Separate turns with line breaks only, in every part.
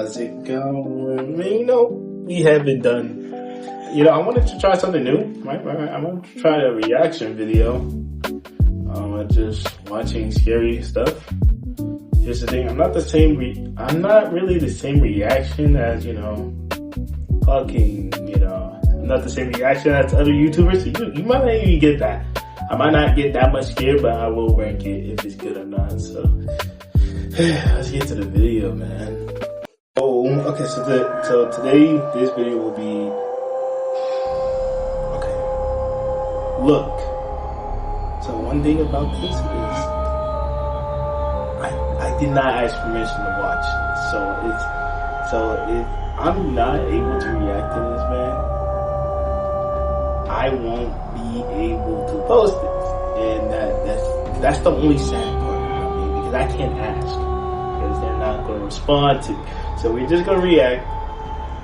How's it going? We haven't done. I wanted to try something new. I want to try a reaction video. Just watching scary stuff. Here's the thing: I'm not really the same reaction as I'm not the same reaction as other YouTubers. You might not even get that. I might not get that much scared, but I will rank it if it's good or not. So let's get to the video, man. Oh, okay. So today this video will be Look. So one thing about this is I did not ask permission to watch this. So if I'm not able to react to this, man, I won't be able to post this. And that's the only sad part, because I can't ask. Because they're not gonna respond to. So we're just gonna react.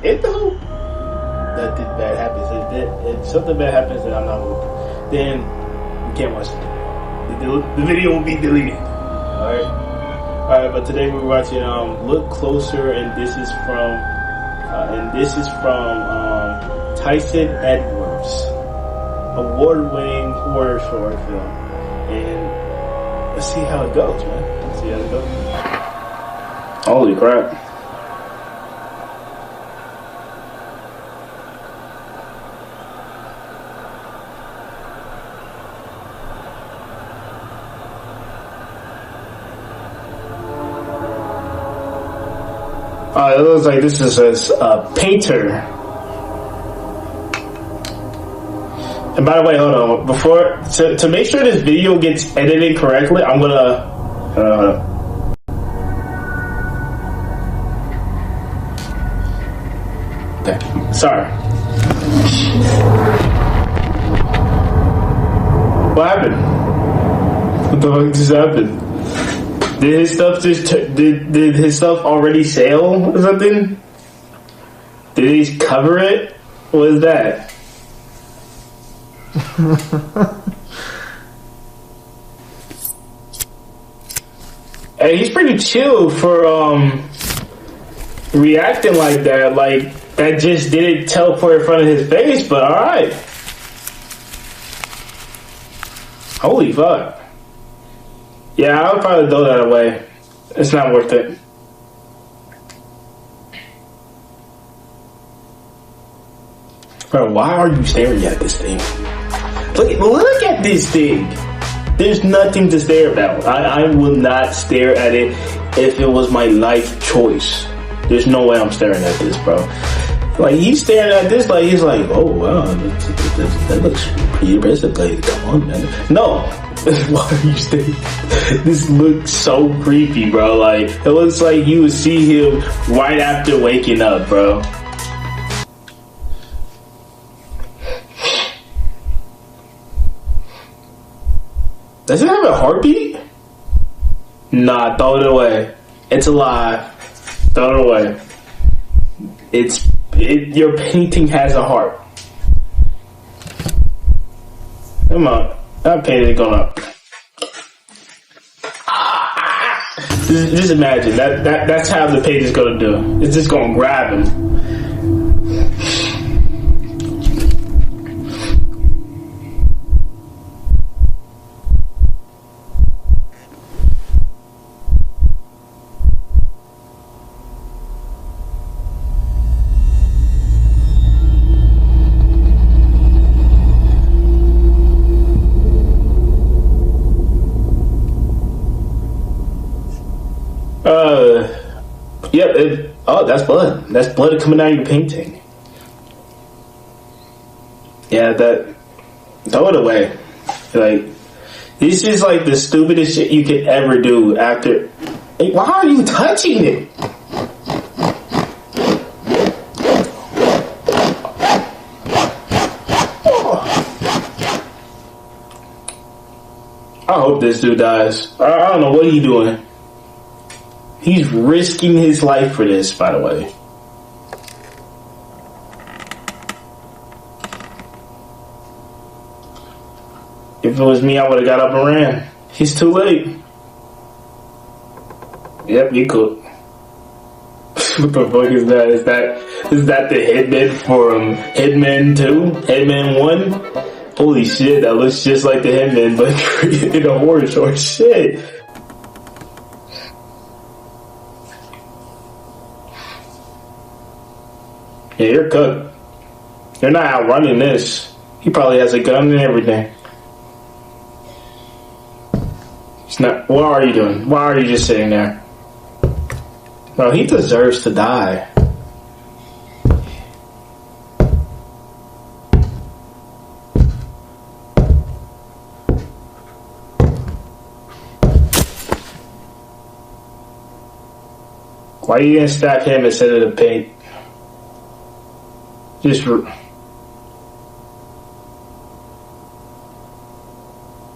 If nothing bad happens, if something bad happens that I'm not with, then we can't watch the video. The video will be deleted. Alright, but today we're watching Look Closer, and this is from Tyson Edwards, award-winning horror short film. And let's see how it goes, man. Holy crap. It looks like this is a painter. And by the way, hold on. To make sure this video gets edited correctly, I'm gonna. Okay. Sorry. What happened? What the fuck just happened? Did his stuff already sell or something? Did he cover it? What is that? Hey, he's pretty chill for reacting like that. Like that just didn't teleport in front of his face, but alright. Holy fuck. Yeah, I would probably throw that away. It's not worth it. Bro, why are you staring at this thing? Look at this thing. There's nothing to stare about. I will not stare at it if it was my life choice. There's no way I'm staring at this, bro. Like, he's staring at this like he's like, oh wow, that looks pretty impressive. Like, come on, man. No. Why are you staring? This looks so creepy, bro. Like, it looks like you would see him right after waking up, bro. Does it have a heartbeat? Nah, throw it away. It's alive. Throw it away. Your painting has a heart. Come on. That painting is gonna. Just imagine that's how the paint is gonna do. It's just gonna grab him. Yep. Oh, that's blood. That's blood coming out of your painting. Yeah, throw it away. Like, this is like the stupidest shit you could ever do after. Hey, why are you touching it? I hope this dude dies. I don't know what he's doing. He's risking his life for this, by the way. If it was me, I would have got up and ran. He's too late. Yep, he cooked. What the fuck is that? Is that the Hitman from Hitman 2? Hitman 1? Holy shit, that looks just like the Hitman, but in a horror short. Shit. Yeah, you're cooked. You're not outrunning this. He probably has a gun and everything. It's not. What are you doing? Why are you just sitting there? Bro, he deserves to die. Why you gonna stab him instead of the paint? Just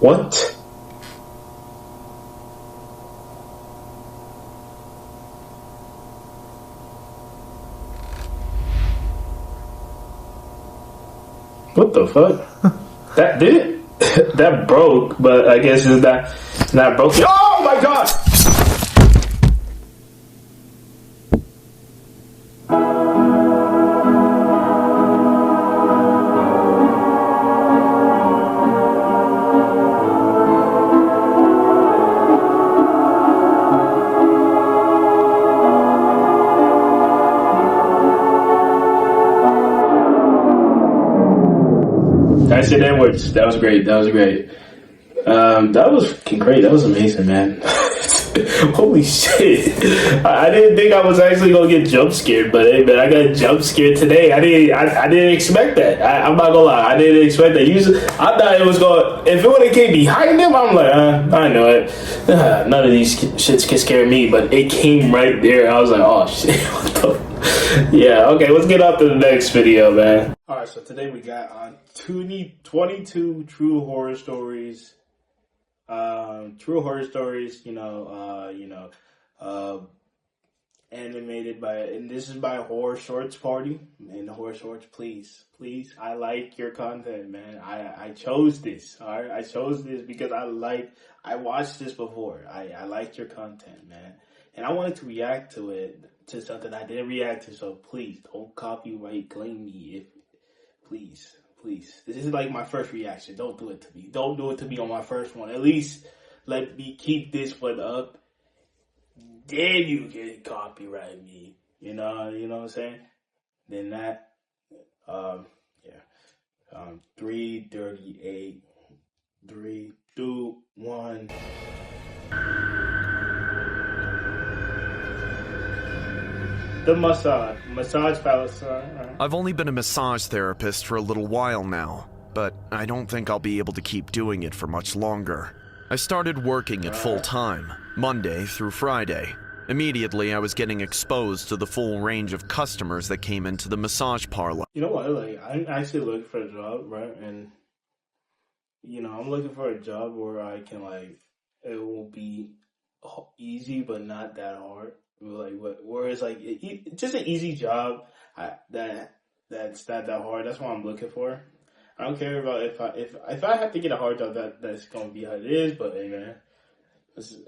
what? What the fuck? That did it? That broke, but I guess it's not broken. Oh my god! I said Edwards. That was great. That was great. That was fucking great. That was amazing, man. Holy shit! I didn't think I was actually gonna get jump scared, but hey, man, I got jump scared today. I didn't expect that. I'm not gonna lie. I didn't expect that. Usually, I thought it was going. If it would have came behind him, I'm like, I know it. None of these shits can scare me, but it came right there. I was like, oh shit! What the? Yeah. Okay, let's get on to the next video, man. All right, so today we got on 22 true horror stories. True horror stories, animated by, and this is by Horror Shorts Party. And Horror Shorts, please, I like your content, man. I chose this, alright? I chose this because I watched this before. I liked your content, man. And I wanted to react to it, to something I didn't react to, so please, don't copyright claim me, please. This is like my first reaction. Don't do it to me. Don't do it to me on my first one. At least let me keep this one up. Then you can copyright me. You know what I'm saying? Then that, 3:38. 3, 2, 1. The massage palace.
I've only been a massage therapist for a little while now, but I don't think I'll be able to keep doing it for much longer. I started working at full time, Monday through Friday. Immediately, I was getting exposed to the full range of customers that came into the massage parlor.
You know what? Like, I'm actually looking for a job, right? And I'm looking for a job where I can it will be easy but not that hard. Where it's like just an easy job that's not that hard. That's what I'm looking for. I don't care about if I have to get a hard job that's gonna be how it is. But hey, man,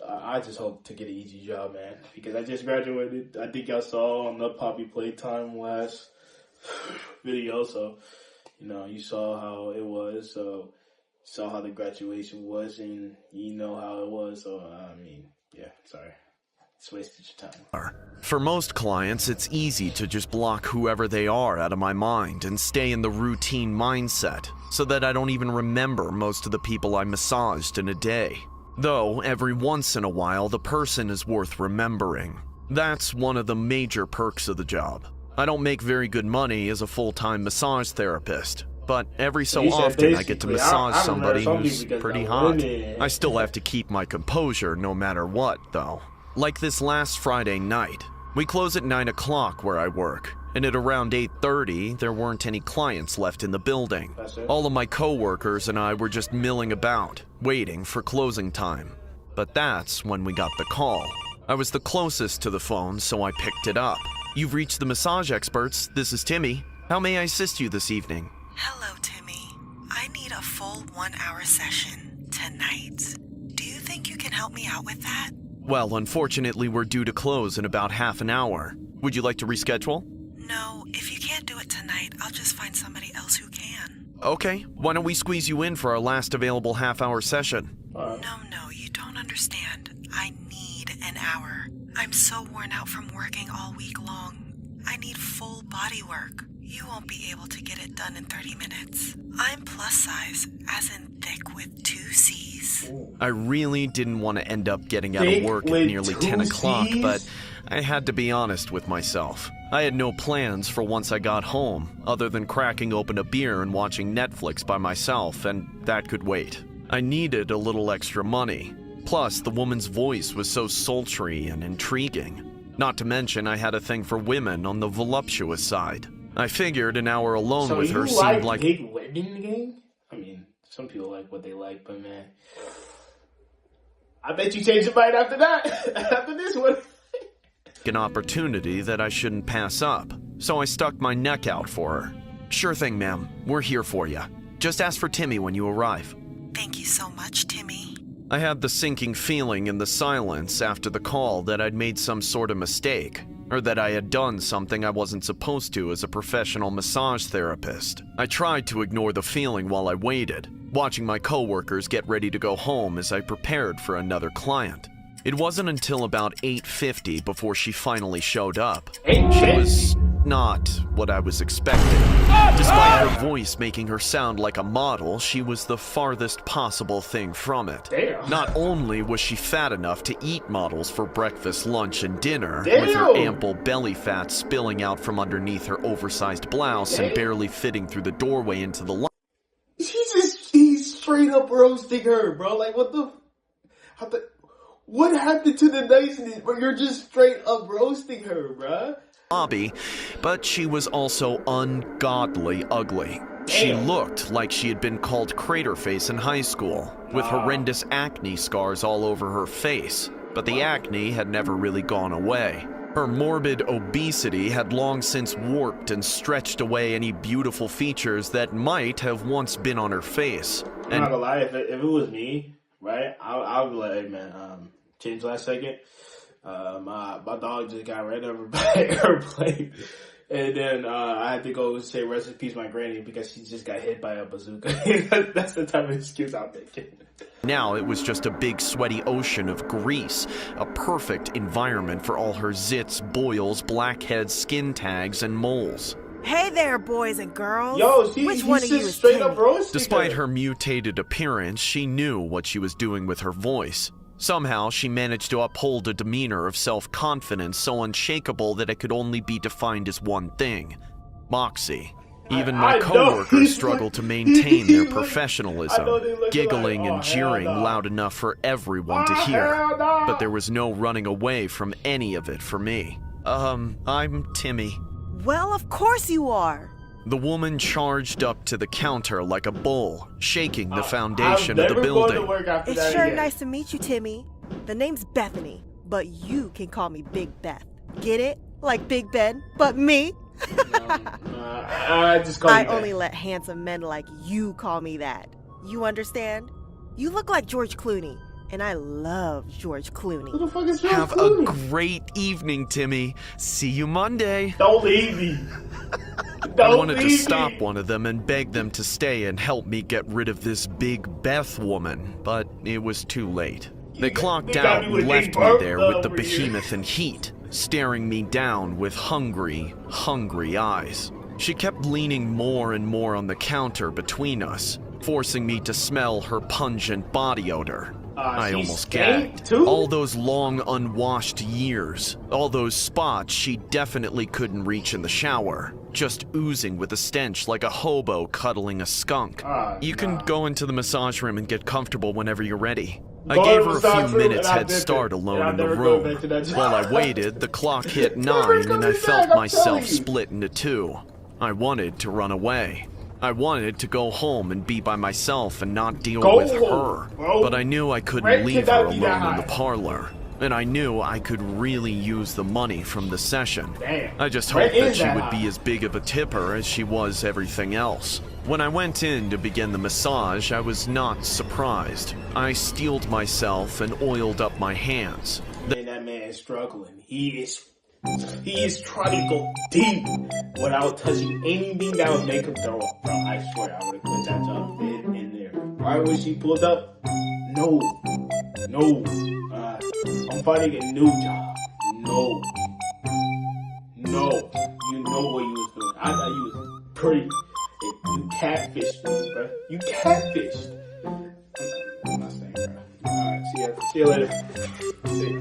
I just hope to get an easy job, man, because I just graduated. I think y'all saw on the Poppy Playtime last video, so you saw how it was. So saw how the graduation was, and you know how it was. So yeah, sorry. It's wasted your time.
For most clients, it's easy to just block whoever they are out of my mind and stay in the routine mindset, so that I don't even remember most of the people I massaged in a day. Though, every once in a while, the person is worth remembering. That's one of the major perks of the job. I don't make very good money as a full-time massage therapist, but every so often I get to massage somebody who's pretty hot. I still have to keep my composure no matter what, though. Like this last Friday night. We close at 9 o'clock where I work, and at around 8:30, there weren't any clients left in the building. All of my coworkers and I were just milling about, waiting for closing time. But that's when we got the call. I was the closest to the phone, so I picked it up. You've reached the massage experts. This is Timmy. How may I assist you this evening?
Hello, Timmy. I need a full 1-hour session tonight. Do you think you can help me out with that?
Well, unfortunately, we're due to close in about half an hour. Would you like to reschedule?
No, if you can't do it tonight, I'll just find somebody else who can.
Okay, why don't we squeeze you in for our last available half-hour session?
No, you don't understand. I need an hour. I'm so worn out from working all week long. I need full body work. You won't be able to get it done in 30 minutes. I'm plus size, as in thick with 2 C's.
I really didn't want to end up getting out
Thick
of work at
with
nearly
2
10 o'clock,
Cs?
but I had to be honest with myself. I had no plans for once I got home, other than cracking open a beer and watching Netflix by myself, and that could wait. I needed a little extra money. Plus, the woman's voice was so sultry and intriguing. Not to mention, I had a thing for women on the voluptuous side. I figured an hour alone
So
with
you
her
like
seemed like
big women in the game? I mean, some people like what they like, but man, I bet you change your mind after that. After this one.
an opportunity that I shouldn't pass up. So I stuck my neck out for her. Sure thing, ma'am. We're here for you. Just ask for Timmy when you arrive.
Thank you so much, Timmy.
I had the sinking feeling in the silence after the call that I'd made some sort of mistake, or that I had done something I wasn't supposed to as a professional massage therapist. I tried to ignore the feeling while I waited, watching my coworkers get ready to go home as I prepared for another client. It wasn't until about 8:50 before she finally showed up. She was not what I was expecting. Despite her voice making her sound like a model, she was the farthest possible thing from it.
Damn.
Not only was she fat enough to eat models for breakfast, lunch, and dinner,
Damn.
with her ample belly fat spilling out from underneath her oversized blouse and barely fitting through the doorway into the
He's straight up roasting her, bro. Like, what happened to the niceness? Bro, you're just straight up roasting her, bro.
lobby, but she was also ungodly ugly. She
Damn.
looked like she had been called Craterface in high school, with horrendous acne scars all over her face, but the acne had never really gone away. Her morbid obesity had long since warped and stretched away any beautiful features that might have once been on her face.
I'm not gonna lie, if it was me, right, I'll be like, hey man, change last second. My dog just got ran over by an airplane. And then I had to go say rest in peace my granny because she just got hit by a bazooka. That's the type of excuse I'm making.
Now it was just a big sweaty ocean of grease, a perfect environment for all her zits, boils, blackheads, skin tags, and moles.
Hey there, boys and girls.
Yo,
Which one of you
just
is
straight
Timmy?
up roasting
Despite her mutated appearance, she knew what she was doing with her voice. Somehow, she managed to uphold a demeanor of self-confidence so unshakable that it could only be defined as one thing: moxie. Even my
I know.
coworkers struggled to maintain their
I know
professionalism,
they look
giggling
like, oh,
and jeering
hell no.
loud enough for everyone to
Oh,
hear.
hell no.
But there was no running away from any of it for me. I'm Timmy.
Well, of course you are.
The woman charged up to the counter like a bull, shaking the foundation
I'm
of the
never going to
building.
work after
It's
that
sure
again.
nice to meet you, Timmy. The name's Bethany, but you can call me Big Beth. Get it? Like Big Ben, but me?
I just call
I
you that.
only let handsome men like you call me that. You understand? You look like George Clooney, and I love George
Who
Clooney.
the fuck is George
Have a
Clooney?
great evening, Timmy. See you Monday.
Don't leave me.
I
Don't
wanted to
leave
stop
me.
one of them and beg them to stay and help me get rid of this Big Beth woman, but it was too late. They clocked
they got
out
me
and
with
left
Big
me
Bertha
there with the
over here.
behemoth in heat, staring me down with hungry, hungry eyes. She kept leaning more and more on the counter between us, forcing me to smell her pungent body odor. I
she
almost
stank,
gagged.
too?
All those long unwashed years, all those spots she definitely couldn't reach in the shower, just oozing with a stench like a hobo cuddling a skunk. You can go into the massage room and get comfortable whenever you're ready. I
Go to
gave
the
her a
massage
few
room
minutes
and I
head
dip
start
it.
alone
And
in the
I'll never go
room.
back to that job.
While I waited, the clock hit
Never
9 and
coming
I
back,
felt
I'm
myself
telling you.
split into two. I wanted to run away. I wanted to go home and be by myself and not deal
Go
with
home,
her.
bro.
But I knew I couldn't
Rent
leave
cannot
her
be
alone
that
in the
high.
parlor. And I knew I could really use the money from the session.
Damn.
I just
Rent
hoped that
is
she
that
would
high.
be as big of a tipper as she was everything else. When I went in to begin the massage, I was not surprised. I steeled myself and oiled up my hands.
And that man is struggling. He is trying to go deep without touching anything that would make him throw up. Bro, I swear I would have put that job in there. Right when she pulled up, no. I'm finding a new job. No. You know what you was doing. I thought you was pretty. You catfished me, bro. You catfished. I'm not saying, bro. Alright, see you later. See ya.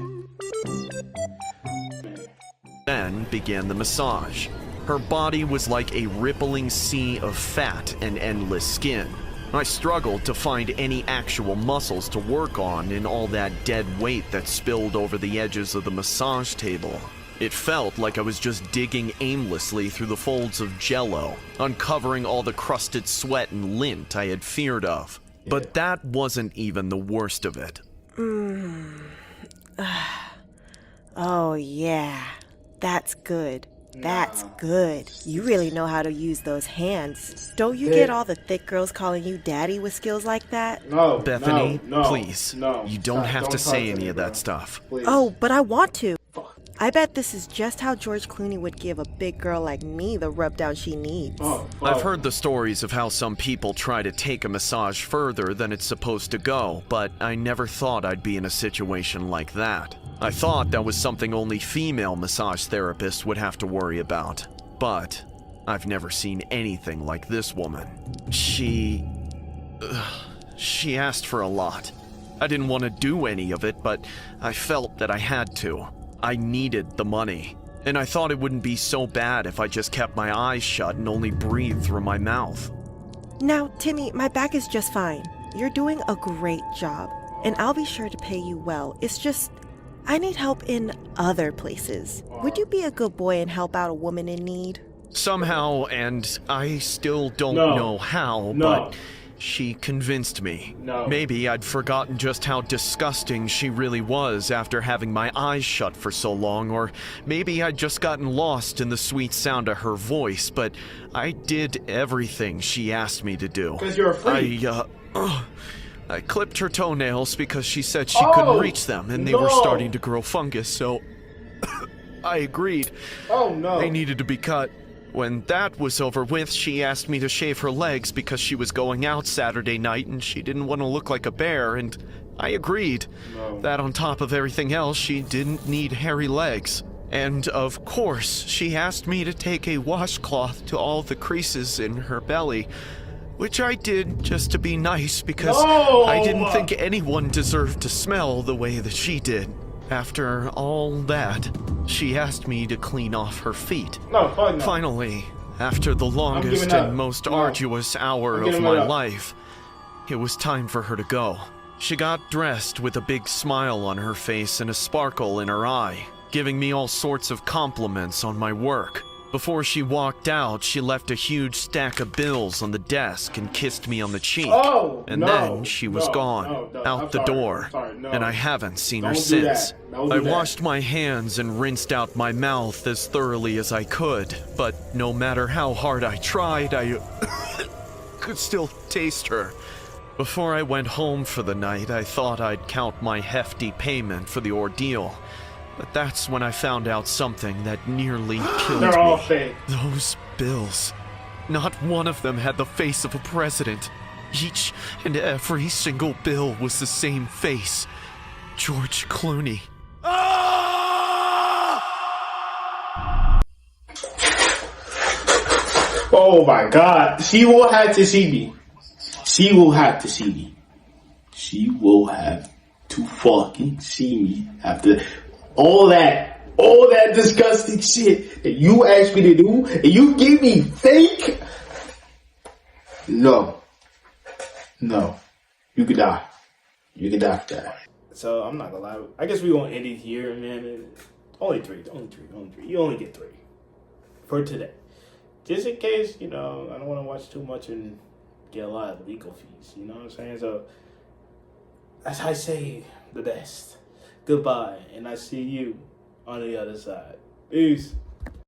Then began the massage. Her body was like a rippling sea of fat and endless skin. I struggled to find any actual muscles to work on in all that dead weight that spilled over the edges of the massage table. It felt like I was just digging aimlessly through the folds of jello, uncovering all the crusted sweat and lint I had feared of. But that wasn't even the worst of it.
Oh, yeah. That's good. That's good. You really know how to use those hands. Don't you get all the thick girls calling you daddy with skills like that?
No,
Bethany,
no,
please.
No.
You don't have to say any of that stuff.
Please.
Oh, but I want to. I bet this is just how George Clooney would give a big girl like me the rub down she needs.
I've heard the stories of how some people try to take a massage further than it's supposed to go, but I never thought I'd be in a situation like that. I thought that was something only female massage therapists would have to worry about. But I've never seen anything like this woman. She asked for a lot. I didn't want to do any of it, but I felt that I had to. I needed the money, and I thought it wouldn't be so bad if I just kept my eyes shut and only breathed through my mouth.
Now, Timmy, my back is just fine. You're doing a great job, and I'll be sure to pay you well. It's just, I need help in other places. Would you be a good boy and help out a woman in need?
Somehow, and I still don't know how, but she convinced me. Maybe I'd forgotten just how disgusting she really was after having my eyes shut for so long, or maybe I'd just gotten lost in the sweet sound of her voice, but I did everything she asked me to do.
Because you're a freak.
I clipped her toenails because she said she couldn't reach them, and they were starting to grow fungus, so I agreed.
Oh, no.
They needed to be cut. When that was over with, she asked me to shave her legs because she was going out Saturday night and she didn't want to look like a bear, and I agreed. That on top of everything else, she didn't need hairy legs. And of course, she asked me to take a washcloth to all the creases in her belly, which I did just to be nice because I didn't think anyone deserved to smell the way that she did. After all that, she asked me to clean off her feet. Finally, after the longest and most arduous hour of my life, it was time for her to go. She got dressed with a big smile on her face and a sparkle in her eye, giving me all sorts of compliments on my work. Before she walked out, she left a huge stack of bills on the desk and kissed me on the cheek. Then she was gone, out the door, and I haven't seen her since. I washed my hands and rinsed out my mouth as thoroughly as I could, but no matter how hard I tried, I could still taste her. Before I went home for the night, I thought I'd count my hefty payment for the ordeal. But that's when I found out something that nearly killed me.
They're all fake.
Those bills. Not one of them had the face of a president. Each and every single bill was the same face. George Clooney.
Oh my God. She will have to see me. She will have to see me. She will have to fucking see me after all that disgusting shit that you asked me to do, and you give me fake? No. You could die. You could die for that. So, I'm not gonna lie. I guess we're gonna end it here, man. Only three. You only get 3. For today. Just in case, I don't want to watch too much and get a lot of legal fees. You know what I'm saying? So, as I say, the best. Goodbye, and I see you on the other side. Peace.